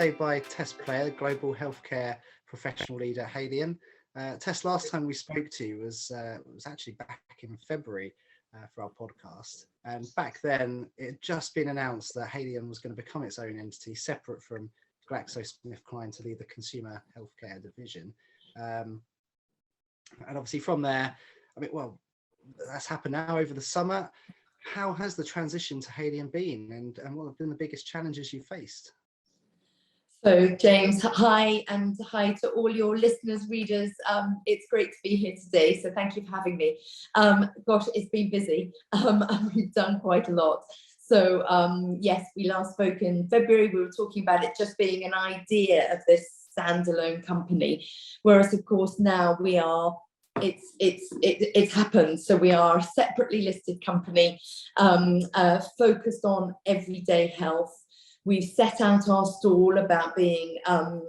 today by Tess Player, the Global Healthcare Professional Leader at Haleon. Tess, last time we spoke to you was actually back in February for our podcast. And back then, it had just been announced that Haleon was going to become its own entity, separate from GlaxoSmithKline, to lead the consumer healthcare division. And obviously from there, I mean, well, that's happened now over the summer. How has the transition to Haleon been, and what have been the biggest challenges you faced? So James, hi, and hi to all your listeners, readers. It's great to be here today, so thank you for having me. Gosh, it's been busy, and we've done quite a lot. So yes, we last spoke in February. We were talking about it just being an idea of this standalone company, whereas of course now we are. It's happened. So we are a separately listed company focused on everyday health. We've set out our stall about being, an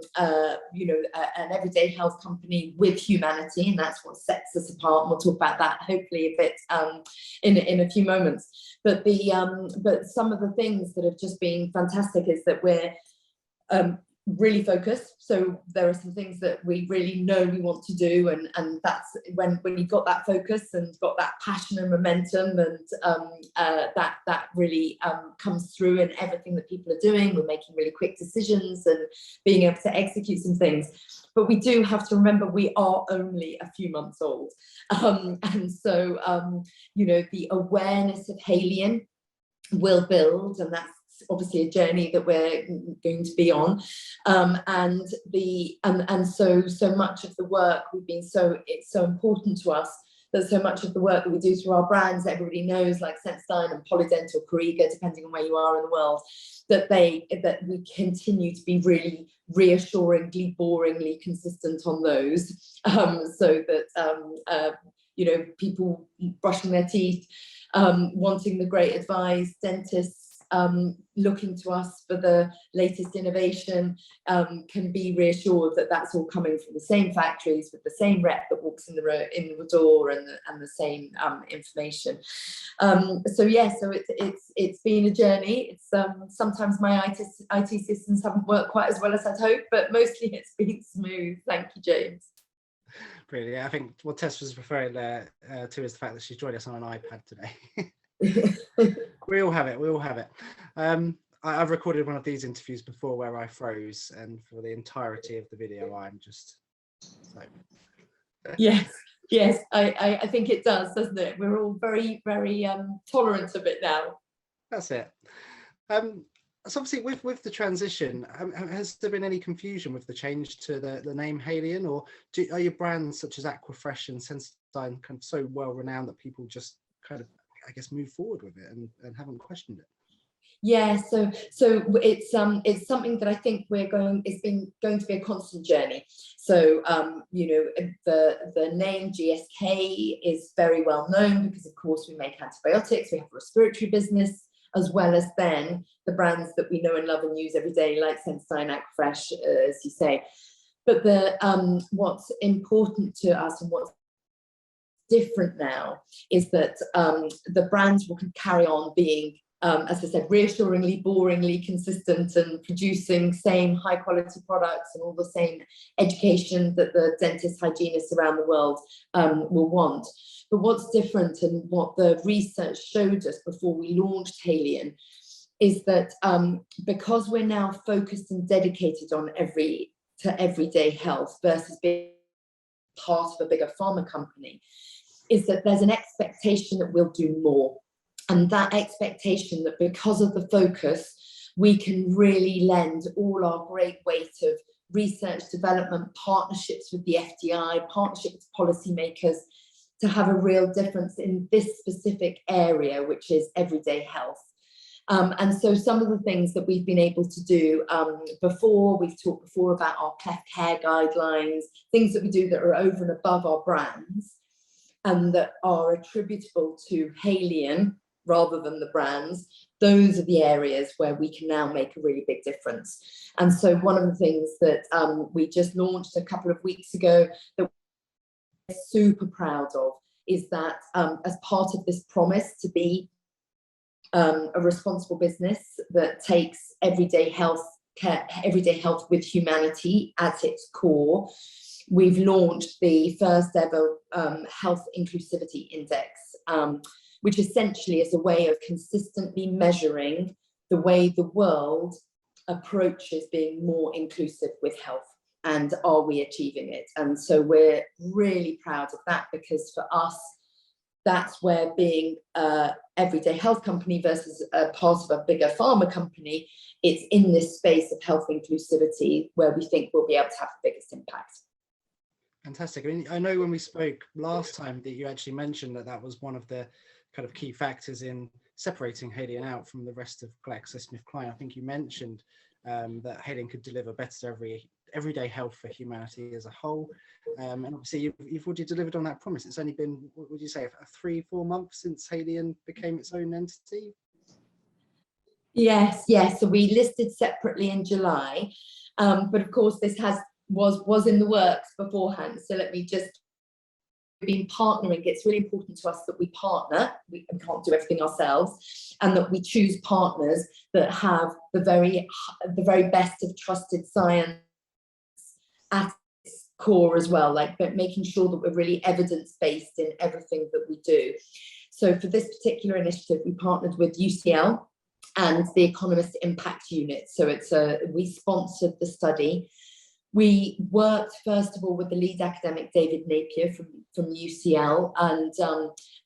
everyday health company with humanity, and that's what sets us apart. And we'll talk about that hopefully a bit in a few moments. But but some of the things that have just been fantastic is that we're really focused. So there are some things that we really know we want to do, and that's when you've got that focus and got that passion and momentum, and that really comes through in everything that people are doing. We're making really quick decisions and being able to execute some things. But we do have to remember we are only a few months old, and so the awareness of Haleon will build, and that's obviously a journey that we're going to be on, and so much of the work it's so important to us that so much of the work that we do through our brands that everybody knows, like Sensodyne and Polydent or Kariga, depending on where you are in the world, that we continue to be really reassuringly, boringly consistent on those, so that people brushing their teeth, wanting the great advice, dentists looking to us for the latest innovation, can be reassured that that's all coming from the same factories with the same rep that walks in the door and the same information. So it's been a journey. It's sometimes my IT systems haven't worked quite as well as I'd hoped, but mostly it's been smooth. Thank you, James. Brilliant. Yeah, I think what Tess was referring to is the fact that she's joined us on an iPad today. We all have it. I've recorded one of these interviews before where I froze, and for the entirety of the video I'm just so. Yes, I think it does, doesn't it? We're all very, very tolerant of it now. That's it. So obviously with the transition, has there been any confusion with the change to the name Haleon, or are your brands such as Aquafresh and Sensodyne kind of so well renowned that people just kind of, I guess, move forward with it and haven't questioned it? Yeah, so it's something that I think it's going to be a constant journey. So the name GSK is very well known because of course we make antibiotics, we have a respiratory business, as well as then the brands that we know and love and use every day, like Sensodyne, Aquafresh, as you say. But what's important to us and what's different now is that the brands will carry on being, as I said, reassuringly, boringly consistent and producing same high quality products and all the same education that the dentists, hygienists around the world will want. But what's different, and what the research showed us before we launched Haleon, is that because we're now focused and dedicated on everyday health versus being part of a bigger pharma company, is that there's an expectation that we'll do more. And that expectation that because of the focus, we can really lend all our great weight of research, development, partnerships with the FDI, partnerships with policymakers, to have a real difference in this specific area, which is everyday health. And so some of the things that we've been able to do we've talked before about our cleft care guidelines, things that we do that are over and above our brands and that are attributable to Haleon rather than the brands. Those are the areas where we can now make a really big difference. And so one of the things that we just launched a couple of weeks ago that we're super proud of is that as part of this promise to be a responsible business that takes everyday health care, everyday health with humanity at its core, we've launched the first ever health inclusivity index, which essentially is a way of consistently measuring the way the world approaches being more inclusive with health, and are we achieving it? And so we're really proud of that, because for us, that's where being a everyday health company versus a part of a bigger pharma company, it's in this space of health inclusivity where we think we'll be able to have the biggest impact. Fantastic. I mean, I know when we spoke last time that you actually mentioned that that was one of the kind of key factors in separating Haleon out from the rest of GlaxoSmithKline. I think you mentioned that Haleon could deliver better everyday health for humanity as a whole. And obviously you've already delivered on that promise. It's only been, what would you say, 3-4 months since Haleon became its own entity? Yes. So we listed separately in July, but of course this was in the works beforehand. So let me just, been partnering. It's really important to us that we partner. We can't do everything ourselves, and that we choose partners that have the very best of trusted science at its core as well, like, but making sure that we're really evidence-based in everything that we do. So for this particular initiative, we partnered with UCL and the Economist Impact Unit. So we sponsored the study. We worked first of all with the lead academic David Napier from UCL,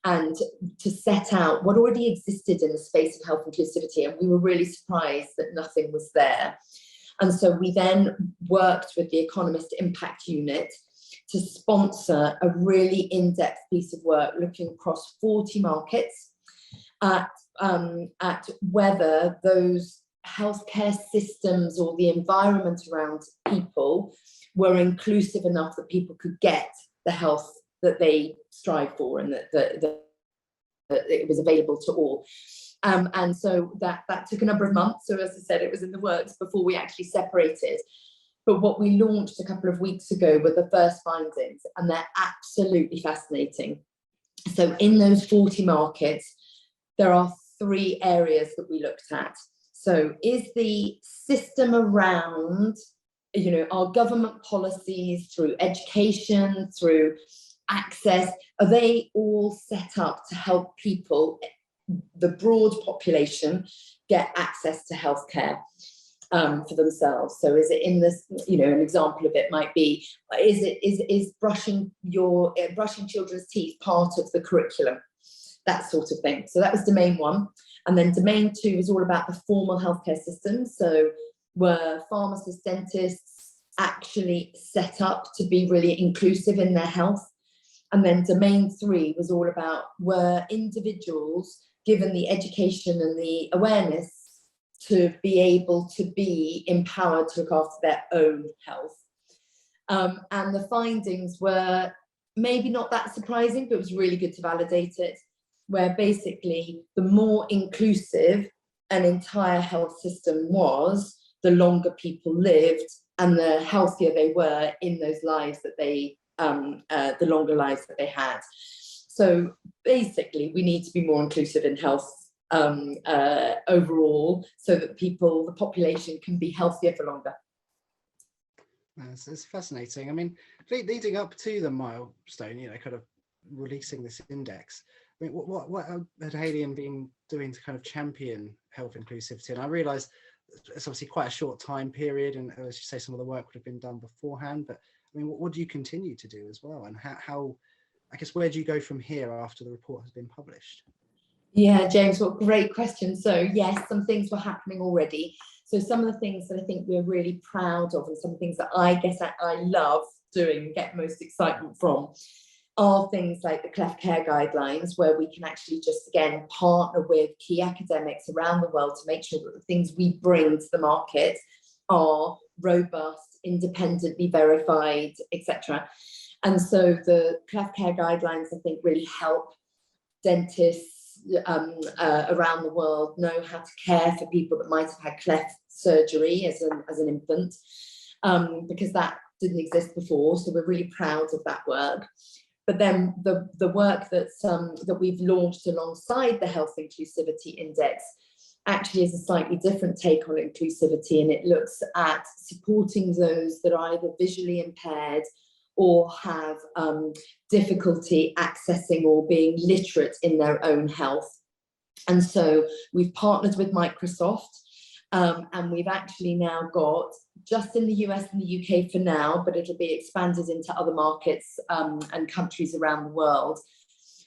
and to set out what already existed in the space of health inclusivity, and we were really surprised that nothing was there. And so we then worked with the Economist Impact Unit to sponsor a really in-depth piece of work looking across 40 markets at whether those healthcare systems or the environment around people were inclusive enough that people could get the health that they strive for, and that it was available to all. And so that took a number of months. So as I said, it was in the works before we actually separated. But what we launched a couple of weeks ago were the first findings, and they're absolutely fascinating. So in those 40 markets, there are 3 areas that we looked at. So is the system around, our government policies, through education, through access, are they all set up to help people, the broad population, get access to healthcare for themselves? So is it in this, an example of it might be, is brushing children's teeth part of the curriculum? That sort of thing. So that was domain 1. And then domain 2 is all about the formal healthcare systems. So were pharmacists, dentists actually set up to be really inclusive in their health? And then domain 3 was all about, were individuals given the education and the awareness to be able to be empowered to look after their own health? And the findings were maybe not that surprising, but it was really good to validate it, where basically the more inclusive an entire health system was, the longer people lived and the healthier they were in those lives that they, the longer lives that they had. So basically we need to be more inclusive in health overall, so that the population can be healthier for longer. It's fascinating. I mean, leading up to the milestone, kind of releasing this index, I mean, what had Haleon been doing to kind of champion health inclusivity? And I realise it's obviously quite a short time period, and as you say, some of the work would have been done beforehand. But I mean, what do you continue to do as well? And how I guess, where do you go from here after the report has been published? Yeah, James, what a great question. So yes, some things were happening already. So some of the things that I think we're really proud of, and some things that I guess I love doing and get most excitement from, are things like the Cleft Care Guidelines, where we can actually just, again, partner with key academics around the world to make sure that the things we bring to the market are robust, independently verified, etc. And so the Cleft Care Guidelines, I think, really help dentists around the world know how to care for people that might have had cleft surgery as an infant, because that didn't exist before. So we're really proud of that work. But then the work that we've launched alongside the Health Inclusivity Index actually is a slightly different take on inclusivity, and it looks at supporting those that are either visually impaired or have difficulty accessing or being literate in their own health. And so we've partnered with Microsoft, and we've actually now got, just in the US and the UK for now, but it'll be expanded into other markets and countries around the world,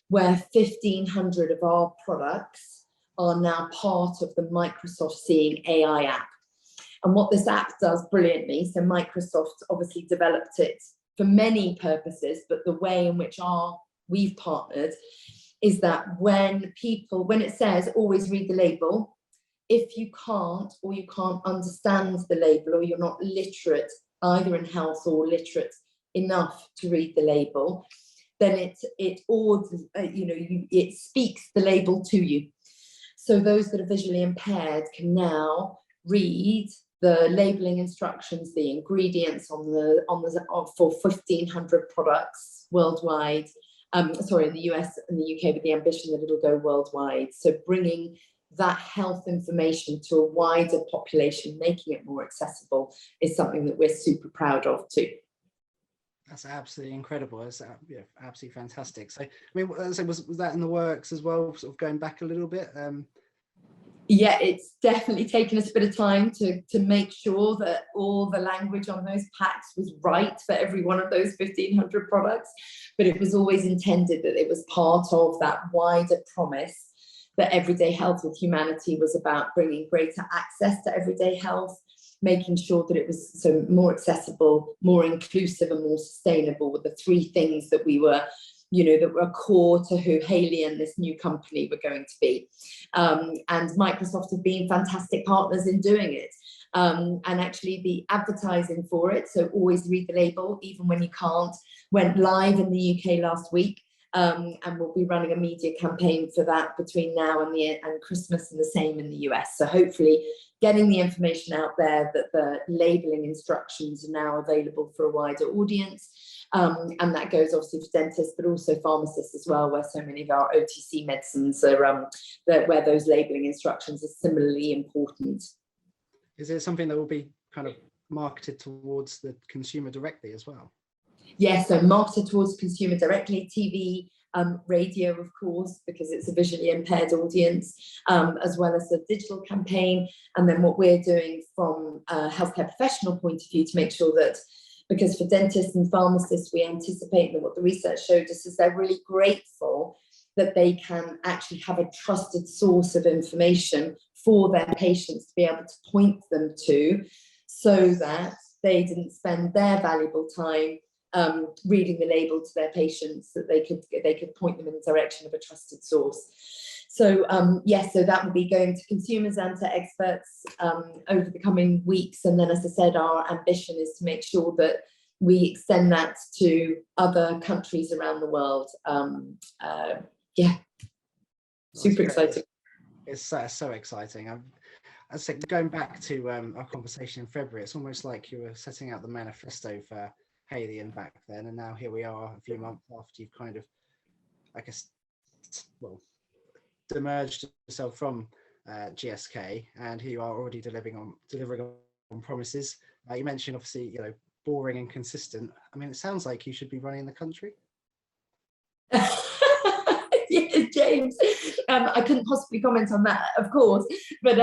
where 1,500 of our products are now part of the Microsoft Seeing AI app. And what this app does brilliantly, so Microsoft obviously developed it for many purposes, but the way in which we've partnered is that when it says always read the label, if you can't understand the label, or you're not literate either in health or literate enough to read the label, then it speaks the label to you. So those that are visually impaired can now read the labeling instructions, the ingredients for 1,500 products worldwide. Sorry, in the US and the UK, with the ambition that it'll go worldwide. So bringing that health information to a wider population, making it more accessible, is something that we're super proud of too. That's absolutely incredible. That's absolutely fantastic. So, I mean, was that in the works as well, sort of going back a little bit? Yeah, it's definitely taken us a bit of time to make sure that all the language on those packs was right for every one of those 1,500 products. But it was always intended that it was part of that wider promise that Everyday Health with Humanity was about bringing greater access to everyday health, making sure that it was so more accessible, more inclusive, and more sustainable, were the three things that we were, that were core to who Haleon, this new company, were going to be. And Microsoft have been fantastic partners in doing it. And actually the advertising for it, so always read the label, even when you can't, went live in the UK last week. And we'll be running a media campaign for that between now and Christmas, and the same in the US. So hopefully getting the information out there that the labeling instructions are now available for a wider audience. And that goes obviously for dentists, but also pharmacists as well, where so many of our OTC medicines are, where those labeling instructions are similarly important. Is it something that will be kind of marketed towards the consumer directly as well? Yes, so marketed towards consumer directly, TV, radio, of course, because it's a visually impaired audience, as well as a digital campaign. And then what we're doing from a healthcare professional point of view to make sure that, because for dentists and pharmacists, we anticipate that what the research showed us is they're really grateful that they can actually have a trusted source of information for their patients to be able to point them to, so that they didn't spend their valuable time reading the label to their patients, that they could point them in the direction of a trusted source. So yes, so that will be going to consumers and to experts over the coming weeks. And then, as I said, our ambition is to make sure that we extend that to other countries around the world. Yeah, super exciting. It's so exciting. I said, going back to our conversation in February, it's almost like you were setting out the manifesto for Haleon back then, and now here we are a few months after you've kind of, I guess, well, demerged yourself from GSK, and here you are already delivering on promises. You mentioned, obviously, boring and consistent. I mean, it sounds like you should be running the country. Yes, James. I couldn't possibly comment on that, of course, but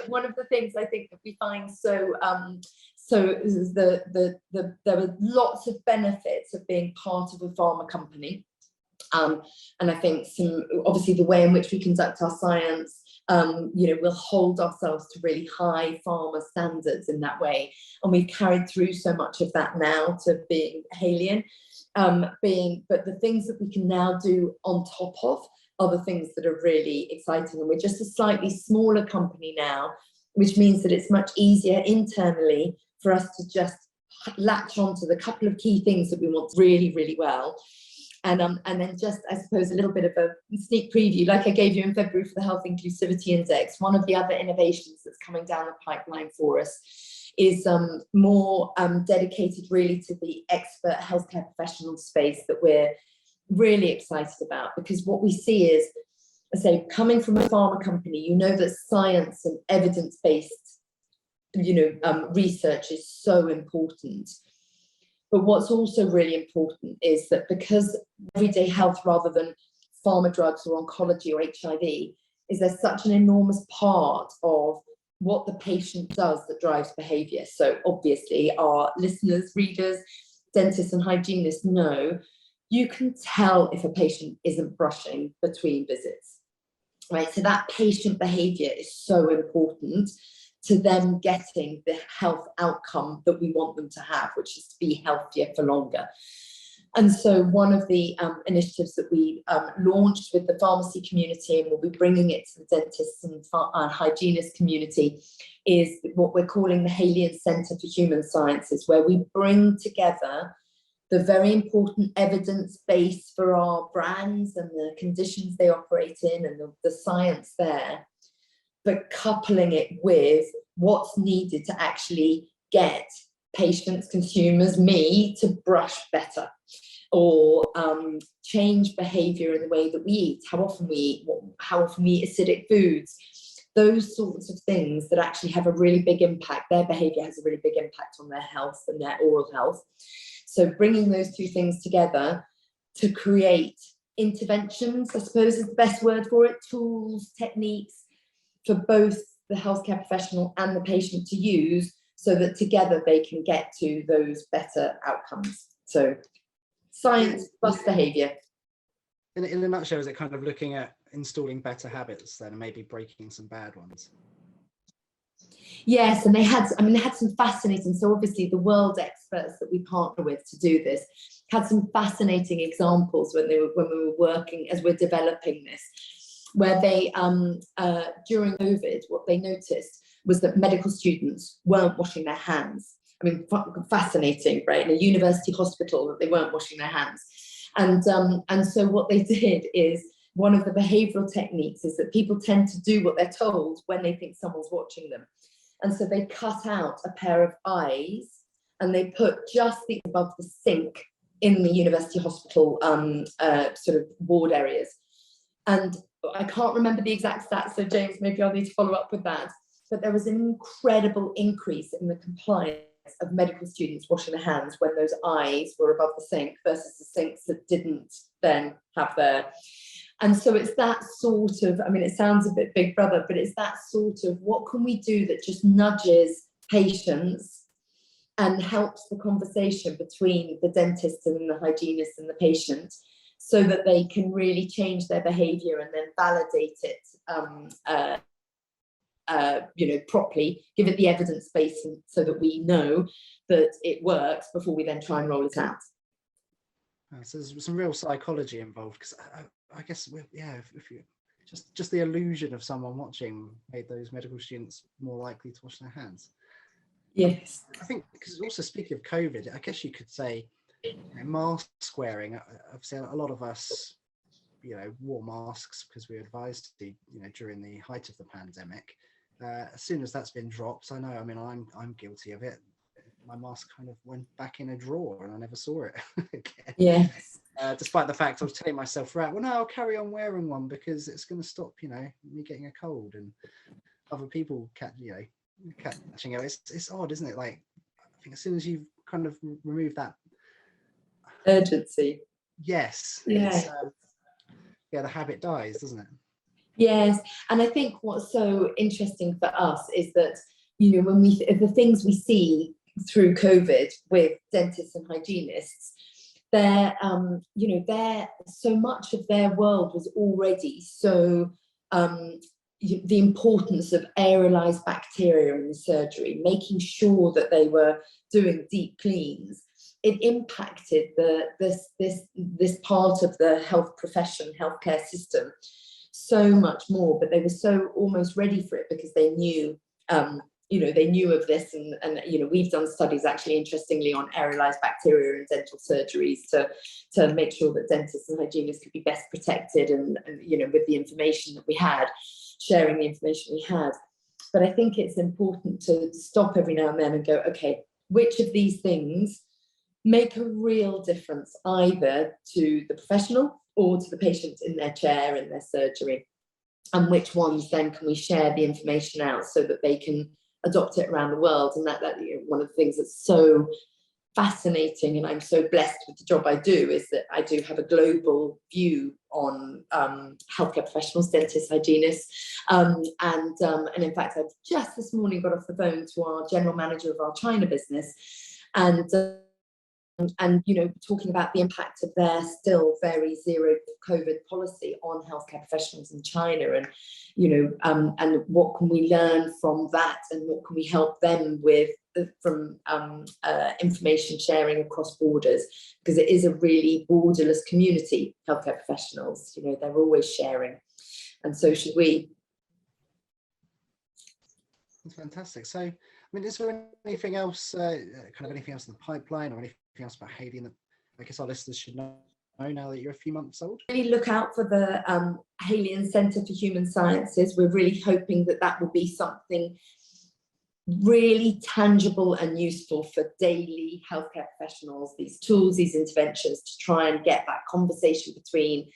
one of the things I think that we find so is there are lots of benefits of being part of a pharma company, and I think obviously the way in which we conduct our science, we'll hold ourselves to really high pharma standards in that way, and we've carried through so much of that now to being Haleon. But the things that we can now do on top of are the things that are really exciting. And we're just a slightly smaller company now, which means that it's much easier internally for us to just latch onto the couple of key things that we want really, really well. And then just, I suppose, a little bit of a sneak preview, like I gave you in February for the Health Inclusivity Index. One of the other innovations that's coming down the pipeline for us is more dedicated really to the expert healthcare professional space that we're really excited about, because what we see is say, coming from a pharma company, you know that science and evidence-based, research is so important. But what's also really important is that because everyday health, rather than pharma drugs or oncology or HIV, is there such an enormous part of what the patient does that drives behaviour. So obviously our listeners, readers, dentists and hygienists know you can tell if a patient isn't brushing between visits, right? So that patient behaviour is so important to them getting the health outcome that we want them to have, which is to be healthier for longer. And so one of the initiatives that we launched with the pharmacy community, and we'll be bringing it to the dentists and hygienist community, is what we're calling the Haleon Centre for Human Sciences, where we bring together the very important evidence base for our brands and the conditions they operate in and the science there, but coupling it with what's needed to actually get patients, consumers, me, to brush better, or change behaviour in the way that we eat, how often we eat, how often we eat acidic foods, those sorts of things that actually have a really big impact. Their behaviour has a really big impact on their health and their oral health. So bringing those two things together to create interventions, I suppose is the best word for it, tools, techniques for both the healthcare professional and the patient to use, so that together they can get to those better outcomes. So science plus behaviour. In a nutshell, is it kind of looking at installing better habits then and maybe breaking some bad ones? Yes, and they had some fascinating, so obviously the world experts that we partner with to do this had some fascinating examples when we were working, as we're developing this, where they, during COVID, what they noticed was that medical students weren't washing their hands. I mean, fascinating, right? In a university hospital, that they weren't washing their hands. And so what they did is, one of the behavioural techniques is that people tend to do what they're told when they think someone's watching them. And so they cut out a pair of eyes and they put just above the sink in the university hospital sort of ward areas. And I can't remember the exact stats, so James, maybe I'll need to follow up with that. But there was an incredible increase in the compliance of medical students washing their hands when those eyes were above the sink versus the sinks that didn't then have their. And so it's that sort of, I mean, it sounds a bit Big Brother, but it's that sort of, what can we do that just nudges patients and helps the conversation between the dentist and the hygienist and the patient, so that they can really change their behaviour and then validate it properly, give it the evidence base, so that we know that it works before we then try and roll it out. So there's some real psychology involved, because I guess, if you just the illusion of someone watching made those medical students more likely to wash their hands. Yes. I think, because also speaking of COVID, I guess you could say, mask wearing, obviously a lot of us, wore masks because we were advised to, during the height of the pandemic. As soon as that's been dropped, I know, I mean, I'm guilty of it. My mask kind of went back in a drawer and I never saw it again. Yes. Despite the fact I was telling myself, right, well, no, I'll carry on wearing one because it's going to stop, me getting a cold and other people catching it. It's odd, isn't it? Like, I think as soon as you've kind of removed that urgency. Yes. Yeah. The habit dies, doesn't it? Yes, and I think what's so interesting for us is that, when the things we see through COVID with dentists and hygienists, they're so much of their world was already so the importance of aerolized bacteria in the surgery, making sure that they were doing deep cleans. It impacted this part of the health profession, healthcare system, so much more. But they were so almost ready for it because they knew, they knew of this, and we've done studies actually, interestingly, on aerolized bacteria in dental surgeries to make sure that dentists and hygienists could be best protected, and with the information that we had, sharing the information we had. But I think it's important to stop every now and then and go, okay, which of these things make a real difference either to the professional or to the patient in their chair, in their surgery? and which ones then can we share the information out so that they can adopt it around the world. And that one of the things that's so fascinating, and I'm so blessed with the job I do, is that I do have a global view on healthcare professionals, dentists, hygienists, and in fact I've just this morning got off the phone to our general manager of our China business, and talking about the impact of their still very zero COVID policy on healthcare professionals in China, and and what can we learn from that, and what can we help them with from information sharing across borders, because it is a really borderless community, healthcare professionals. They're always sharing, and so should we. That's fantastic. So, I mean, is there anything else, anything else in the pipeline, or anything else about Haleon that I guess our listeners should know now that you're a few months old? Really look out for the Haleon Centre for Human Sciences. We're really hoping that will be something really tangible and useful for daily healthcare professionals, these tools, these interventions, to try and get that conversation between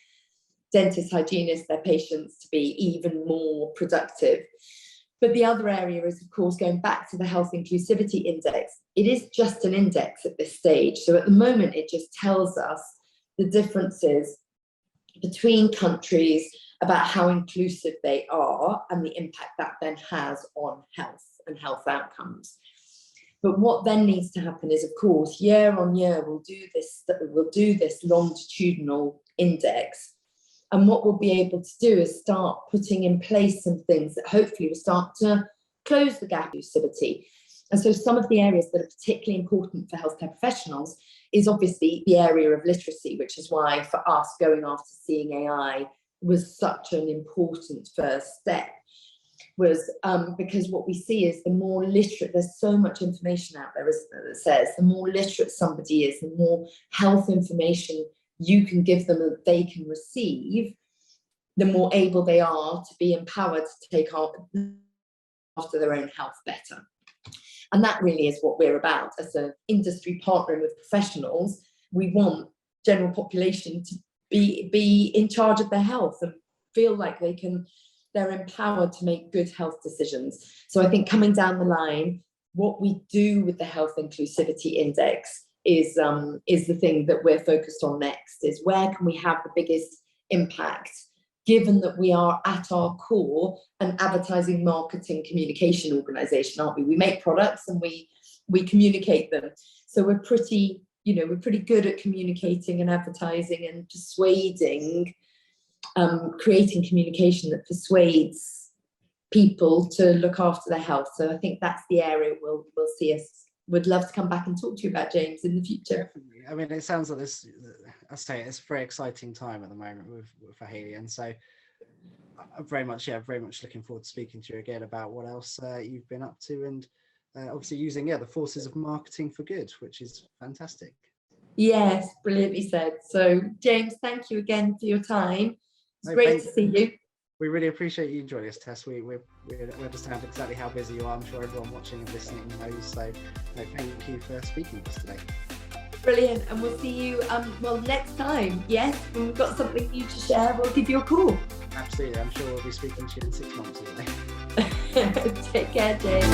dentists, hygienists, their patients to be even more productive. But the other area is, of course, going back to the Health Inclusivity Index. It is just an index at this stage. So at the moment, it just tells us the differences between countries about how inclusive they are and the impact that then has on health and health outcomes. But what then needs to happen is, of course, year on year, we'll do this longitudinal index. And what we'll be able to do is start putting in place some things that hopefully will start to close the gap in inclusivity. And so some of the areas that are particularly important for healthcare professionals is obviously the area of literacy, which is why for us going after Seeing AI was such an important first step. Was because what we see is the more literate, there's so much information out there, isn't there, that says the more literate somebody is, the more health information you can give them that they can receive, the more able they are to be empowered to take after their own health better. And that really is what we're about as an industry partnering with professionals. We want general population to be in charge of their health and feel like they're empowered to make good health decisions. So I think coming down the line, what we do with the Health Inclusivity Index is the thing that we're focused on next, is where can we have the biggest impact, given that we are at our core an advertising, marketing, communication organization, aren't we? We make products and we communicate them. So we're pretty good at communicating and advertising and persuading, creating communication that persuades people to look after their health. So I think that's the area we'll see us. Would love to come back and talk to you about, James, in the future. Definitely. I mean, it sounds like this, I say it's a very exciting time at the moment for Haleon. So I'm very much looking forward to speaking to you again about what else you've been up to, and obviously using the forces of marketing for good, which is fantastic. Yes, brilliantly said. So James, thank you again for your time. It's great to see you. We really appreciate you joining us, Tess. We understand exactly how busy you are. I'm sure everyone watching and listening knows. So thank you for speaking with us today. Brilliant. And we'll see you next time. Yes, when we've got something new to share, we'll give you a call. Absolutely. I'm sure we'll be speaking to you in 6 months. Take care, James.